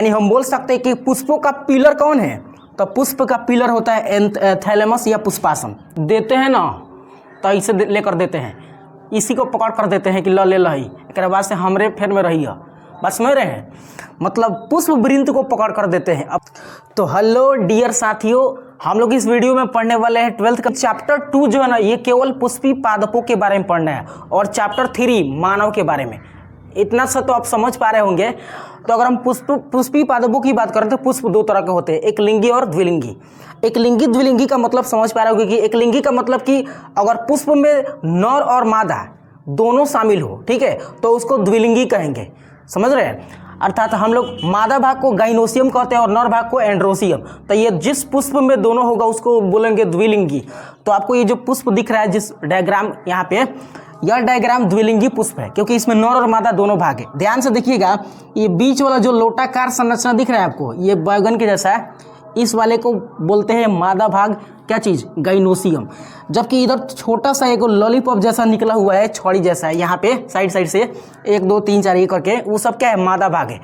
यानी हम बोल सकते हैं कि पुष्पों का पिलर कौन है, तो पुष्प का पिलर होता है थैलेमस या पुष्पासन। देते हैं ना तो इसे लेकर देते हैं, इसी को पकड़ कर देते हैं कि ल ले लही, एक बाद से हमरे फेर में रही है, बस समझ रहे हैं, मतलब पुष्प वृंत को पकड़ कर देते हैं। अब तो हेलो डियर साथियों, हम लोग इस वीडियो में पढ़ने वाले हैं 12th का चैप्टर 2 जो है ना, ये केवल पुष्पी पादपों के बारे में पढ़ना है, और चैप्टर 3 मानव के बारे में। इतना सा तो आप समझ पा रहे होंगे। तो अगर हम पुष्पी पादपों की बात करें तो पुष्प दो तरह के होते हैं, एक लिंगी और द्विलिंगी। एक लिंगी द्विलिंगी का मतलब समझ पा रहे होंगे कि एक लिंगी का मतलब कि अगर पुष्प में नर और मादा दोनों शामिल हो, ठीक है, तो उसको द्विलिंगी कहेंगे, समझ रहे हैं। अर्थात हम लोग मादा भाग को गाइनोसियम कहते हैं और नर भाग को एंड्रोसियम। तो ये जिस पुष्प में दोनों होगा उसको बोलेंगे द्विलिंगी। तो आपको ये जो पुष्प दिख रहा है जिस डायग्राम यहाँ पे, यह डायग्राम द्विलिंगी पुष्प है, क्योंकि इसमें नर और मादा दोनों भाग है। ध्यान से देखिएगा, ये बीच वाला जो लोटाकार संरचना दिख रहा है आपको, ये बैगन के जैसा है, इस वाले को बोलते हैं मादा भाग, क्या चीज़, गाइनोसियम। जबकि इधर छोटा सा एक लॉलीपॉप जैसा निकला हुआ है, छड़ी जैसा है, यहाँ पे साइड साइड से 1 2 3 4 ये करके, वो सब क्या है, मादा भाग है,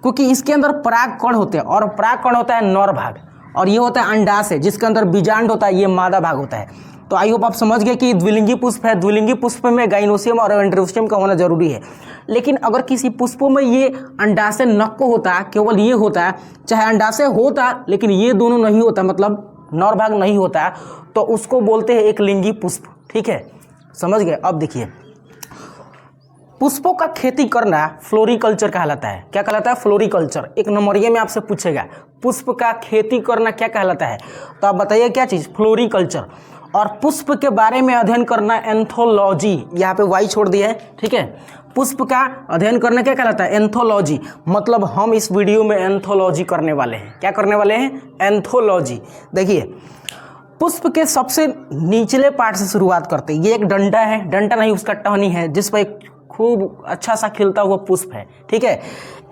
क्योंकि इसके अंदर पराग कण होते हैं, और पराग कण होता है नर भाग, और ये होता है अंडाशय जिसके अंदर बीजांड होता है, ये मादा भाग होता है। तो आई होप आप समझ गए कि द्विलिंगी पुष्प है। द्विलिंगी पुष्प में गाइनोसियम और एंड्रोसियम का होना जरूरी है। लेकिन अगर किसी पुष्पों में ये अंडाशय नक्को होता, केवल ये होता है, चाहे अंडाशय होता लेकिन ये दोनों नहीं होता, मतलब नर भाग नहीं होता, तो उसको बोलते हैं एक लिंगी पुष्प, ठीक है, समझ गए। अब देखिए, पुष्पों का खेती करना फ्लोरिकल्चर कहलाता है। क्या कहलाता है, फ्लोरिकल्चर। एक नंबरिया में आपसे पूछेगा पुष्प का खेती करना क्या कहलाता है, तो आप बताइए क्या चीज़, फ्लोरिकल्चर। और पुष्प के बारे में अध्ययन करना एंथोलॉजी, यहाँ पे वाई छोड़ दिया है, ठीक है। पुष्प का अध्ययन करना क्या कहलाता है, एंथोलॉजी। मतलब हम इस वीडियो में एंथोलॉजी करने वाले हैं। क्या करने वाले हैं, एंथोलॉजी। देखिए, पुष्प के सबसे निचले पार्ट से शुरुआत करते हैं। ये एक डंडा है, डंडा नहीं उसका टहनी है, जिस पर एक खूब अच्छा सा खिलता हुआ पुष्प है, ठीक है।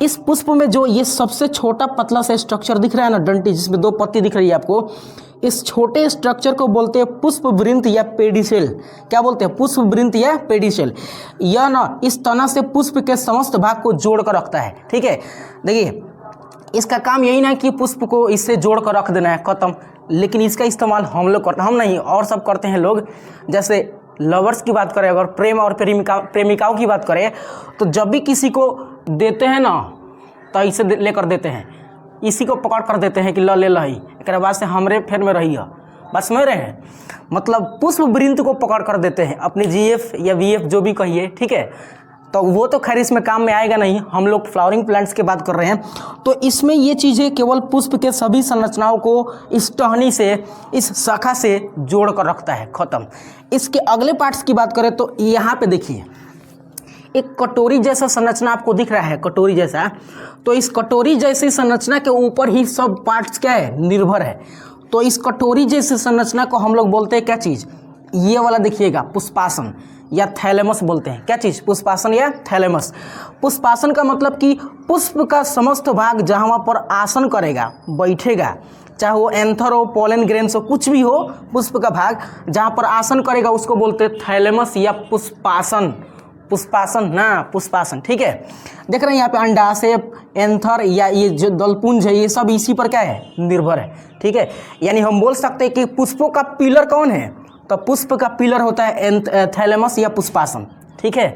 इस पुष्प में जो ये सबसे छोटा पतला सा स्ट्रक्चर दिख रहा है ना, डंटी जिसमें 2 पत्ती दिख रही है आपको, इस छोटे स्ट्रक्चर को बोलते हैं पुष्प वृंत या पेडिसेल। क्या बोलते हैं, पुष्प वृंत या पेडिसेल। यह ना इस तना से पुष्प के समस्त भाग को जोड़ कर रखता है, ठीक है। देखिए, इसका काम यही ना कि पुष्प को इससे जोड़ कर रख देना है, खत्म। लेकिन इसका इस्तेमाल हम लोग करते, हम नहीं और सब करते हैं लोग। जैसे लवर्स की बात करें, अगर प्रेम और प्रेमिकाओं की बात करें, तो जब भी किसी को देते हैं ना, तो इसे लेकर देते हैं, इसी को पकड़ कर देते हैं कि ल ले लही, एक बाद से हमरे फेर में रही है, बस समझ रहे हैं। मतलब पुष्प वृंत को पकड़ कर देते हैं, अपने जीएफ या वीएफ जो भी कहिए, ठीक है। तो वो तो खैर इसमें काम में आएगा नहीं, हम लोग फ्लावरिंग प्लांट्स की बात कर रहे हैं। तो इसमें ये चीज़ें केवल पुष्प के सभी संरचनाओं को इस टहनी से, इस शाखा से जोड़ कर रखता है, खत्म। इसके अगले पार्ट्स की बात करें तो यहाँ पे देखिए, एक कटोरी जैसा संरचना आपको दिख रहा है, कटोरी जैसा। तो इस कटोरी जैसी संरचना के ऊपर ही सब पार्ट्स क्या है, निर्भर है। तो इस कटोरी जैसी संरचना को हम लोग बोलते हैं क्या चीज़, ये वाला देखिएगा, पुष्पासन या थैलेमस बोलते हैं। क्या चीज़, पुष्पासन या थैलेमस। पुष्पासन का मतलब कि पुष्प का समस्त भाग जहाँ पर आसन करेगा, बैठेगा, चाहे वो एंथर हो, पोलन ग्रेन्स हो, कुछ भी हो, पुष्प का भाग जहाँ पर आसन करेगा उसको बोलते हैं थैलेमस या पुष्पासन। पुष्पासन ना, पुष्पासन, ठीक है। देख रहे हैं यहाँ पे अंडाशय, एंथर या ये जो दलपुंज है, ये सब इसी पर क्या है, निर्भर है, ठीक है। यानी हम बोल सकते हैं कि पुष्पों का पिलर कौन है, तो पुष्प का पिलर होता है थैलेमस या पुष्पासन, ठीक है,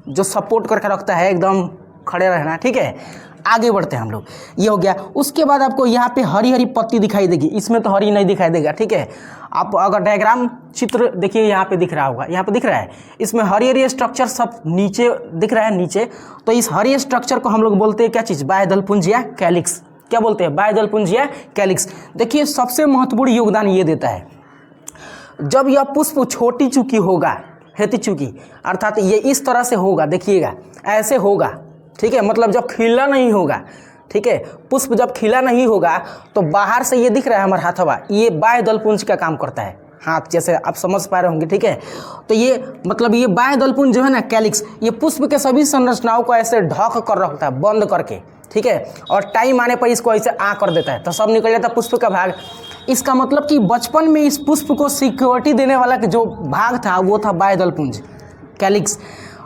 जो सपोर्ट करके रखता है, एकदम खड़े रहना, ठीक है। आगे बढ़ते हैं हम लोग, ये हो गया। उसके बाद आपको यहाँ पे हरी हरी पत्ती दिखाई देगी, इसमें तो हरी नहीं दिखाई देगा, ठीक है। आप अगर डायग्राम चित्र देखिए, यहाँ पे दिख रहा होगा, यहाँ पे दिख रहा है, इसमें हरी हरी स्ट्रक्चर सब नीचे दिख रहा है, नीचे। तो इस हरी स्ट्रक्चर को हम लोग बोलते हैं क्या चीज़, बाह्यदलपुंज या कैलिक्स। क्या बोलते हैं, बाह्यदलपुंज या कैलिक्स। देखिए, सबसे महत्वपूर्ण योगदान ये देता है, जब यह पुष्प छोटी चूकी होगा, हेती चूकी, अर्थात ये इस तरह से होगा, देखिएगा ऐसे होगा, ठीक है, मतलब जब खिला नहीं होगा, ठीक है, पुष्प जब खिला नहीं होगा तो बाहर से ये दिख रहा है हमारा हाथवा, ये बाह्यदलपुंज का काम करता है, हाथ जैसे आप समझ पा रहे होंगे, ठीक है। तो ये मतलब ये बाह्यदलपुंज जो है ना, कैलिक्स, ये पुष्प के सभी संरचनाओं को ऐसे ढक कर रखता है, बंद करके, ठीक है, और टाइम आने पर इसको ऐसे आ कर देता है, तो सब निकल जाता है पुष्प का भाग। इसका मतलब कि बचपन में इस पुष्प को सिक्योरिटी देने वाला जो भाग था वो था बाह्यदलपुंज, कैलिक्स।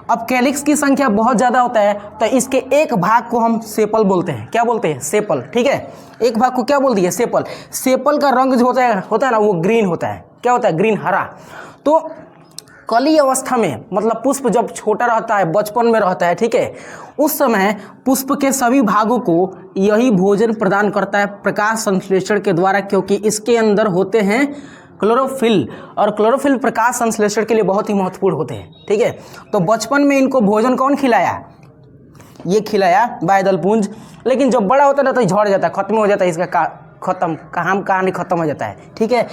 अब कैलिक्स की संख्या बहुत ज़्यादा होता है तो इसके एक भाग को हम सेपल बोलते हैं। क्या बोलते हैं? सेपल। ठीक है, एक भाग को क्या बोल दिया? सेपल। सेपल का रंग जो होता है ना वो ग्रीन होता है। क्या होता है? ग्रीन, हरा। तो कली अवस्था में मतलब पुष्प जब छोटा रहता है, बचपन में रहता है, ठीक है, उस समय पुष्प के सभी भागों को यही भोजन प्रदान करता है प्रकाश संश्लेषण के द्वारा, क्योंकि इसके अंदर होते हैं क्लोरोफिल, और क्लोरोफिल प्रकाश संश्लेषण के लिए बहुत ही महत्वपूर्ण होते हैं। ठीक है, तो बचपन में इनको भोजन कौन खिलाया? ये खिलाया बाह्यदलपुंज। लेकिन जब बड़ा होता है ना तो झड़ जाता है, खत्म हो जाता है, इसका कहानी खत्म हो जाता है। ठीक है,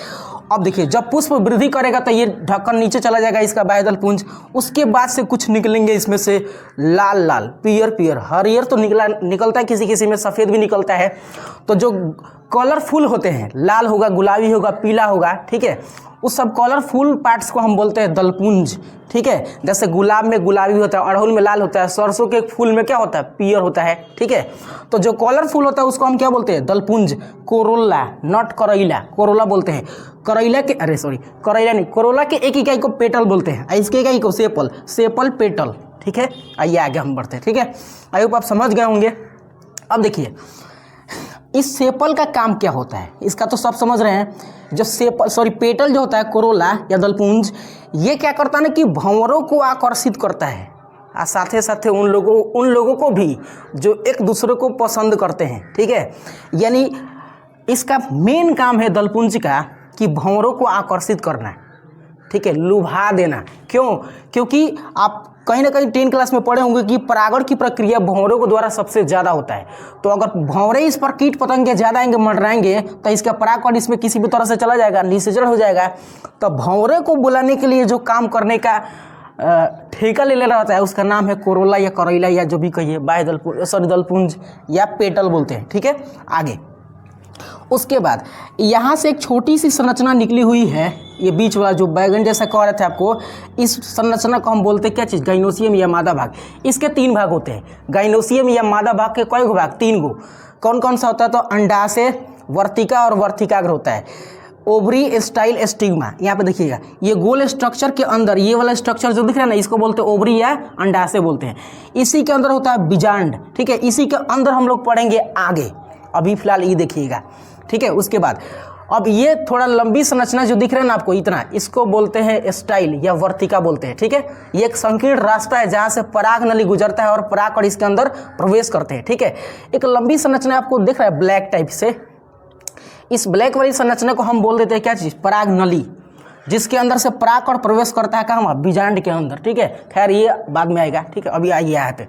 अब देखिए जब पुष्प वृद्धि करेगा तो ये ढक्कन नीचे चला जाएगा इसका बाह्यदलपुंज। उसके बाद से कुछ निकलेंगे इसमें से लाल लाल, पियर, हरियर तो निकलता है, किसी किसी में सफ़ेद भी निकलता है। तो जो कलरफुल होते हैं, लाल होगा, गुलाबी होगा, पीला होगा, ठीक है, उस सब कलरफुल पार्ट्स को हम बोलते हैं दलपुंज। ठीक है, जैसे गुलाब में गुलाबी होता है, अड़हुल में लाल होता है, सरसों के फूल में क्या होता है? पियर होता है। ठीक है, तो जो कलरफुल होता है उसको हम क्या बोलते हैं? दलपुंज। कोरोला, नॉट करैला, कोरोला बोलते हैं। करैला नहीं, कोरोला के एक इकाई को पेटल बोलते हैं, इसके इकाई को सेपल, सेपल पेटल। ठीक है, आइए आगे हम बढ़ते हैं। ठीक है, आई होप आप समझ गए होंगे। अब देखिए इस सेपल का काम क्या होता है, इसका तो सब समझ रहे हैं। जो पेटल जो होता है, कोरोला या दलपुंज, ये क्या करता है ना कि भंवरों को आकर्षित करता है, और साथ साथ उन लोगों को भी जो एक दूसरे को पसंद करते हैं। ठीक है, यानी इसका मेन काम है दलपुंज का कि भंवरों को आकर्षित करना। ठीक है, लुभा देना। क्यों? क्योंकि आप कहीं ना कहीं 10 क्लास में पढ़े होंगे कि परागण की प्रक्रिया भंवरों के द्वारा सबसे ज़्यादा होता है। तो अगर भंवरे इस पर कीट पतंगे ज़्यादा आएंगे, मंडराएंगे, तो इसका परागकण इसमें किसी भी तरह से चला जाएगा, निषेचन हो जाएगा। तो भंवरे को बुलाने के लिए जो काम करने का ठेका ले लेना होता है उसका नाम है कोरोला या करैला या जो भी कहिए, दलपुंज या पेटल बोलते हैं। ठीक है, आगे उसके बाद यहाँ से एक छोटी सी संरचना निकली हुई है, ये बीच वाला जो बैगन जैसा कह रहे थे आपको, इस संरचना को हम बोलते हैं क्या चीज़? गाइनोसियम या मादा भाग। इसके 3 भाग होते हैं। गाइनोसियम या मादा भाग के कई भाग? 3 गो। कौन कौन सा होता है? तो अंडाशय, वर्तिका और वर्तिकाग्र होता है। ओवरी स्टाइल स्टिग्मा, यहाँ पे देखिएगा, ये गोल स्ट्रक्चर के अंदर ये वाला स्ट्रक्चर जो दिख रहा है ना, इसको बोलते हैं ओवरी या अंडाशय बोलते हैं। इसी के अंदर होता है बीजांड। ठीक है, इसी के अंदर हम लोग पढ़ेंगे आगे, अभी फिलहाल ये देखिएगा। ठीक है, उसके बाद अब ये थोड़ा लंबी संरचना जो दिख रहा है ना आपको, इतना, इसको बोलते हैं स्टाइल या वर्तिका बोलते हैं। ठीक है, ये एक संकीर्ण रास्ता है जहाँ से पराग नली गुजरता है और परागकण इसके अंदर प्रवेश करते हैं। ठीक है, एक लंबी संरचना आपको दिख रहा है ब्लैक टाइप से, इस ब्लैक वाली संरचना को हम बोल देते हैं क्या चीज़? पराग नली, जिसके अंदर से परागकण प्रवेश करता है कहाँ? बीजांड के अंदर। ठीक है, खैर ये बाद में आएगा। ठीक है, अभी आइए यहाँ पे।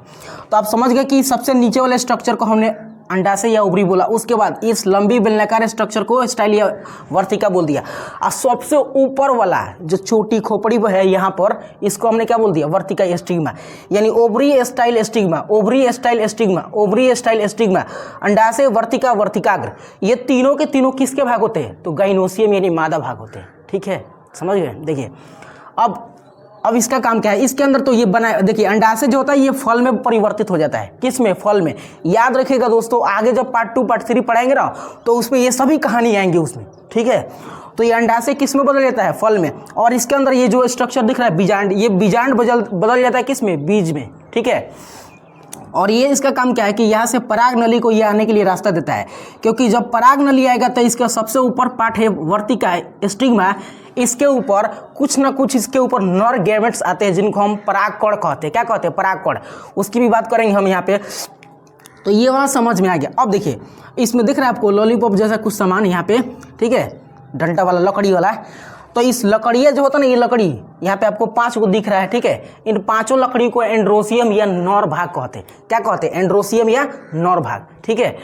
तो आप समझ गए कि सबसे नीचे वाले स्ट्रक्चर को हमने अंडाशय या ओवरी बोला, उसके बाद इस लंबी बेलनाकार स्ट्रक्चर को स्टाइल या वर्तिका बोल दिया, और सबसे ऊपर वाला जो छोटी खोपड़ी है यहाँ पर, इसको हमने क्या बोल दिया? वर्तिका स्टिग्मा। यानी ovary style stigma, ovary style stigma, ovary style stigma, अंडाशय, वर्तिका, वर्तिकाग्र, ये तीनों के तीनों किसके भाग होते हैं? तो गाइनोसियम यानी मादा भाग होते हैं। ठीक है, समझ गए? देखिए अब इसका काम क्या है? इसके अंदर तो ये बना, देखिए अंडाशय जो होता है ये फल में परिवर्तित हो जाता है। किस में? फल में। याद रखिएगा दोस्तों, आगे जब पार्ट 2 पार्ट 3 पढ़ाएंगे ना, तो उसमें ये सभी कहानी आएंगी उसमें। ठीक है, तो ये अंडाशय किस में बदल जाता है? फल में। और इसके अंदर ये जो स्ट्रक्चर दिख रहा है बीजांड, ये बीजांड बदल जाता है किस में? बीज में। ठीक है, और ये इसका काम क्या है कि यहाँ से पराग नली को ये आने के लिए रास्ता देता है, क्योंकि जब पराग नली आएगा तो इसका सबसे ऊपर पार्ट है वर्तिका स्टिग्मा, इसके ऊपर कुछ ना कुछ इसके ऊपर नर गैमेट्स आते हैं जिनको हम परागकण कहते हैं। क्या कहते हैं? परागकण। उसकी भी बात करेंगे हम यहाँ पे। तो ये वहाँ समझ में आ गया। अब देखिए इसमें दिख रहा है आपको लॉलीपॉप जैसा कुछ सामान यहाँ पे। ठीक है, डंडा वाला, लकड़ी वाला। तो इस लकड़िया जो होता है ना, ये लकड़ी यहाँ पे आपको 5 को दिख रहा है। ठीक है, इन 5 लकड़ी को एंड्रोसियम या नर भाग कहते हैं। क्या कहते हैं? एंड्रोसियम या नर भाग। ठीक है,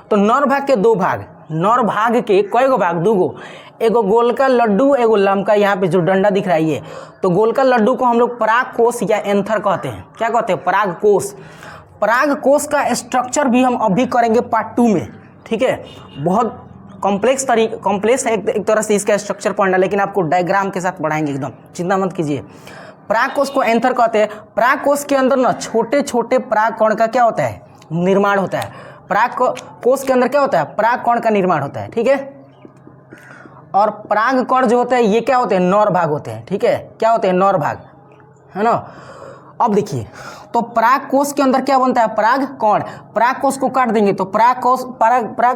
तो नर भाग के 2 भाग, नर भाग के कई गो भाग? 2 गो, एगो गोलका लड्डू, एगो लमका। यहाँ पे जो डंडा दिख रहा है ये, तो गोलका लड्डू को हम लोग परागकोश या एंथर कहते हैं। क्या कहते हैं? परागकोश। परागकोश का स्ट्रक्चर भी हम अभी करेंगे पार्ट 2 में। ठीक है, बहुत कॉम्प्लेक्स है एक तरह से इसका स्ट्रक्चर पढ़ना, लेकिन आपको डायग्राम के साथ पढ़ाएंगे एकदम, चिंता मत कीजिए। परागकोश को एंथर कहते हैं। परागकोश के अंदर ना छोटे छोटे परागकण का क्या होता है? निर्माण होता है। परागकोश के अंदर क्या होता है? परागकण का निर्माण होता है। ठीक है, और परागकण जो होते हैं ये क्या होते हैं? नर भाग होते हैं। ठीक है, क्या होते हैं? नर भाग, है ना। अब देखिए, तो पराग कोश के अंदर क्या बनता है, पराग कण। पराग कोश को काट देंगे तो पराग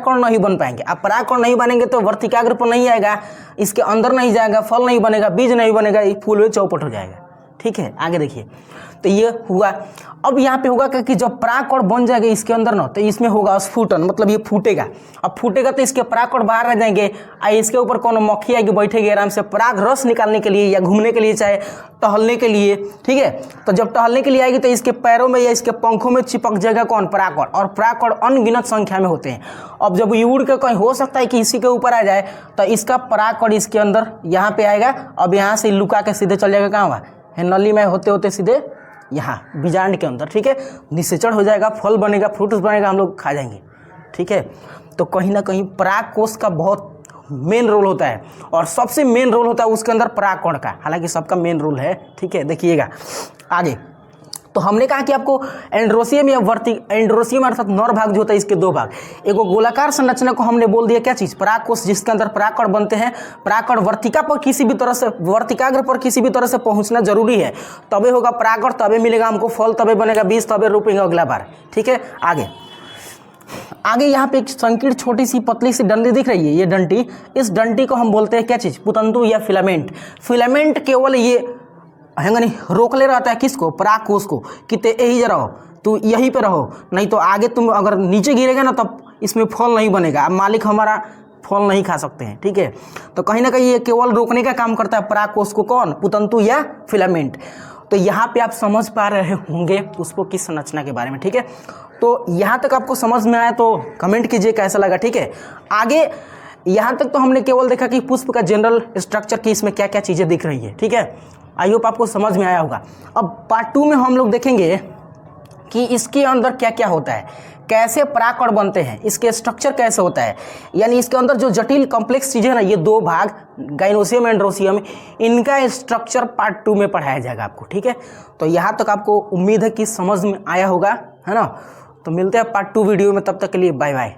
कण नहीं बन पाएंगे। अब पराग कण नहीं बनेंगे तो वर्तिकाग्र पर नहीं आएगा, इसके अंदर नहीं जाएगा, फल नहीं बनेगा, बीज नहीं बनेगा, ये फूल में चौपट हो जाएगा। ठीक है, आगे देखिए, तो ये हुआ। अब यहाँ पे होगा कि जब परागकण बन जाएगा इसके अंदर ना, तो इसमें होगा स्फुटन, मतलब ये फूटेगा। अब फूटेगा तो इसके परागकण बाहर रह जाएंगे, इसके ऊपर कौन मक्खी आएगी, बैठेगी आराम से पराग रस निकालने के लिए या घूमने के लिए, चाहे टहलने के लिए। ठीक है, तो जब टहलने के लिए आएगी तो इसके पैरों में या इसके पंखों में चिपक जाएगा कौन, परागकण। और परागकण अनगिनत संख्या में होते हैं। अब जब ये उड़ के कहीं हो सकता है कि इसी के ऊपर आ जाए, तो इसका परागकण इसके अंदर यहाँ पे आएगा। अब यहाँ से लुका के सीधे चल जाएगा कहाँ, वहाँ नली में होते होते सीधे यहाँ बीजांड के अंदर। ठीक है, निषेचन हो जाएगा, फल बनेगा, फ्रूट्स बनेगा, हम लोग खा जाएंगे। ठीक है, तो कहीं ना कहीं पराग कोश का बहुत मेन रोल होता है, और सबसे मेन रोल होता है उसके अंदर परागकण का, हालांकि सबका मेन रोल है। ठीक है, देखिएगा आगे। तो हमने कहा कि आपको एंड्रोसियम या एंड्रोसियम अर्थात नर भाग जो होता है, इसके दो भाग, एगो गोलाकार संरचना को हमने बोल दिया क्या चीज़, परागकोश, जिसके अंदर परागकण बनते हैं। परागकण वर्तिका पर किसी भी तरह से, वर्तिकाग्र पर किसी भी तरह से पहुंचना जरूरी है, तबे होगा परागकण, तबे मिलेगा हमको फल, तबे बनेगा बीज, तबे रोपेंगे अगला बार। ठीक है, आगे यहाँ पे एक संकीर्ण छोटी सी पतली सी डंडी दिख रही है, ये डंटी, इस डंटी को हम बोलते हैं क्या चीज़, पुतंतु या फिलामेंट। फिलामेंट केवल ये हैंगा नहीं रोक ले रहता है किसको, परागकोश को, कि ते यही जा रहो, तू यहीं पे रहो, नहीं तो आगे तुम अगर नीचे गिरेगा ना तब इसमें फल नहीं बनेगा, अब मालिक हमारा फल नहीं खा सकते हैं। ठीक है, तो कहीं ना कहीं ये केवल रोकने का काम करता है परागकोश को, कौन, पुतंतु या फिलामेंट। तो यहाँ पे आप समझ पा रहे होंगे पुष्पों की संरचना के बारे में। ठीक है, तो यहाँ तक आपको समझ में आया तो कमेंट कीजिए कैसा लगा। ठीक है, आगे यहाँ तक तो हमने केवल देखा कि पुष्प का जनरल स्ट्रक्चर की इसमें क्या क्या चीज़ें दिख रही है। ठीक है, आई होप आपको समझ में आया होगा। अब पार्ट 2 में हम लोग देखेंगे कि इसके अंदर क्या क्या होता है, कैसे परागकण बनते हैं, इसके स्ट्रक्चर कैसे होता है, यानी इसके अंदर जो जटिल कॉम्प्लेक्स चीज़ें हैं ना, ये दो भाग गाइनोसियम एंड्रोसियम, इनका स्ट्रक्चर पार्ट 2 में पढ़ाया जाएगा आपको। ठीक है, तो यहाँ तक आपको उम्मीद है कि समझ में आया होगा, है ना। तो मिलते हैं पार्ट 2 वीडियो में, तब तक के लिए बाय बाय।